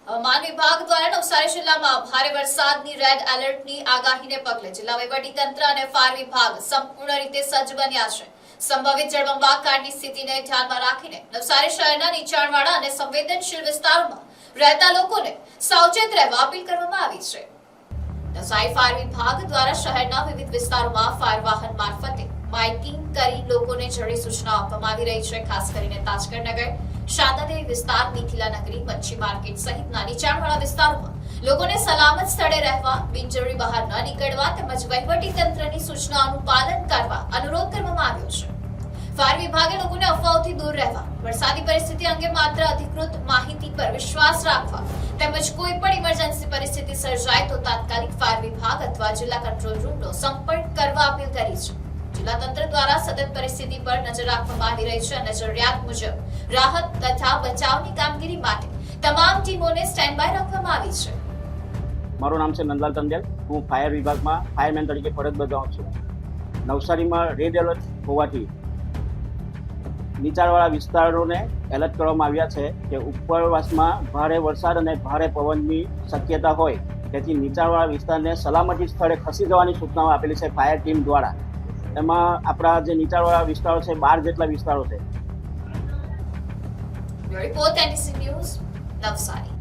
હવામાન વિભાગ દ્વારા નવસારી જિલ્લામાં ભારે વરસાદની રેડ એલર્ટની આગાહીને પગલે જિલ્લા વહીવટીતંત્ર અને ફાયર વિભાગ સંપૂર્ણ રીતે સજ્જ બન્યા છે. સંભવિત જળબંબાકારની સ્થિતિને ધ્યાનમાં રાખીને નવસારી શહેરના નીચાણવાળા અને સંવેદનશીલ વિસ્તારોમાં રહેતા લોકોને સાવચેત રહેવા અપીલ કરવામાં આવી છે. નવસારી ફાયર વિભાગ દ્વારા શહેરના વિવિધ વિસ્તારોમાં ફાયર વાહન મારફતે માઇકિંગ કરી લોકોને જરૂરી સૂચનાઓ આપવામાં આવી રહી છે. ખાસ કરીને તાજગઢનગર, શાંતાદેવી વિસ્તાર, મિથિલા નગરી, મચ્છી માર્કેટ સહિતના નીચાણવાળા વિસ્તારોમાં લોકોને સલામત સ્થળે રહેવા, બિનજરૂરી બહાર ન નીકળવા તેમજ વહીવટી તંત્રની સૂચનાઓનું પાલન કરવા અનુરોધ કરવામાં આવ્યો છે. ફાયર વિભાગે લોકોને અફવાઓથી દૂર રહેવા, વરસાદી પરિસ્થિતિ અંગે માત્ર અધિકૃત માહિતી પર વિશ્વાસ રાખવા તેમજ કોઈ પણ ઇમરજન્સી પરિસ્થિતિ સર્જાય તો તાત્કાલિક ફાયર વિભાગ અથવા જિલ્લા કંટ્રોલ રૂમનો સંપર્ક કરવા અપીલ કરી છે. જિલ્લા તંત્ર દ્વારા સતત પરિસ્થિતિ પર નજર રાખવામાં આવી રહી છે અને જરૂરિયાત મુજબ રાહત તથા બચાવની કામગીરી માટે તમામ ટીમોને સ્ટેન્ડ બાય રાખવામાં આવી છે. મારું નામ છે નંદલાલ ટંડેલ. હું ફાયર વિભાગમાં ફાયરમેન તરીકે ફરજ બજાવું છું. નવસારીમાં રેડ એલર્ટ હોવાથી નીચાણવાળા વિસ્તારોને એલર્ટ કરવામાં આવ્યા છે કે ઉપરવાસમાં ભારે વરસાદ અને ભારે પવનની શક્યતા હોય તેથી નીચાણવાળા વિસ્તારને સલામતી સ્થળે ખસી જવાની સૂચનાઓ આપેલી છે ફાયર ટીમ દ્વારા. એમાં આપણા જે નીચાણવાળા વિસ્તારો છે 12 જેટલા વિસ્તારો છે. Report NDC news, Navsari.